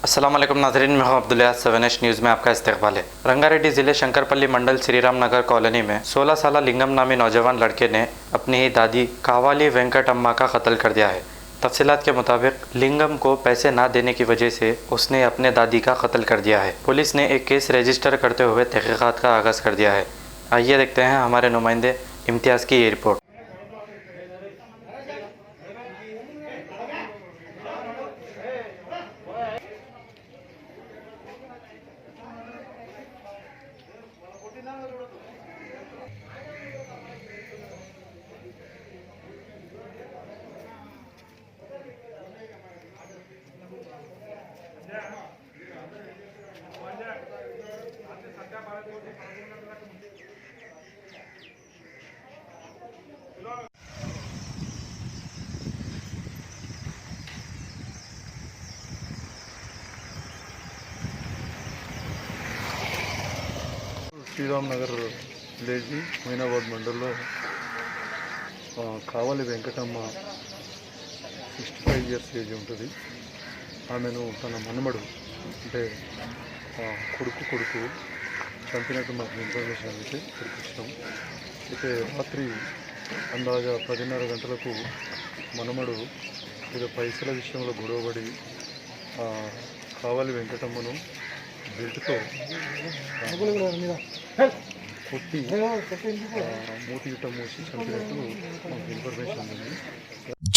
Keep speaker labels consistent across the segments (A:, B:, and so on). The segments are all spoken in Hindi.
A: अस्सलाम वालेकुम नाज़रीन, मैं हूं अब्दुल्ला। 7H न्यूज़ में आपका इस्तकबाल है। रंगारेड्डी ज़िले शंकरपल्ली मंडल श्रीराम नगर कॉलोनी में 16 साल लिंगम नामी नौजवान लड़के ने अपनी ही दादी कावाली वेंकटम्मा का कत्ल कर दिया है। तफसीलात के मुताबिक लिंगम को पैसे ना देने की वजह से उसने अपने दादी का कत्ल कर दिया है। पुलिस ने एक केस रजिस्टर करते हुए तहकीकात का आगाज़ कर दिया है। आइए देखते हैं हमारे नुमाइंदे इम्तियाज़ की ये रिपोर्ट।
B: శ్రీరామ్ నగర్ విలేజ్ మైనాబాద్ మండల్లో కావాలి వెంకటమ్మ 65 ఇయర్స్ ఏజ్ ఉంటుంది. ఆమెను తన మనమడు అంటే కొడుకు చంపినట్టు మాకు ఇన్ఫర్మేషన్ అయితే తెప్పించాం. అయితే రాత్రి అందాజా 10:30 గంటలకు మనమడు ఏదో పైసల విషయంలో గొడవపడి కావాలి వెంకటమ్మను బెల్ట్తో కొట్టి మూతి గిట్ట మూసి చంపినట్టు మాకు ఇన్ఫర్మేషన్ ఉంది.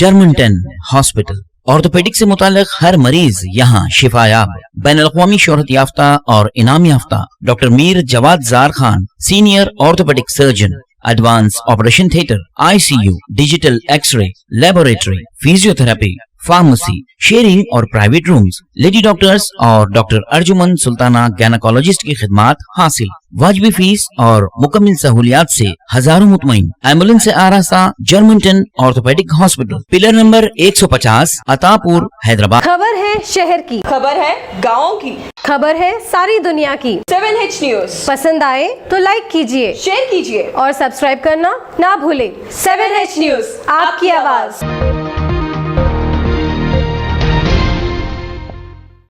C: जर्मनटन हॉस्पिटल ऑर्थोपेडिक से मुताल्लिक हर मरीज यहाँ शिफायाब। बैनुल-अक़वामी शोहरत याफ्ता और इनाम याफ्ता doctor Mir Jawad Zar Khan, senior orthopaedic surgeon, advance operation theatre, ICU, digital X ray, laboratory, physiotherapy, pharmacy, sharing और प्राइवेट रूम्स, लेडी डॉक्टर्स और डॉक्टर अर्जुमन सुल्ताना गैनकोलॉजिस्ट की खिदमात हासिल। वाजिबी फीस और मुकम्मल सहूलियात से हजारों मुतमईन। एम्बुलेंस से आरास्ता Germanton orthopaedic hospital, pillar number 150, Attapur, Hyderabad.
D: खबर है शहर की,
E: खबर है गाँव की,
D: खबर है सारी दुनिया की।
E: 7H न्यूज़
D: पसंद आए तो लाइक कीजिए,
E: शेयर कीजिए
D: और सब्सक्राइब करना ना भूले।
E: 7H न्यूज़,
D: आपकी आवाज।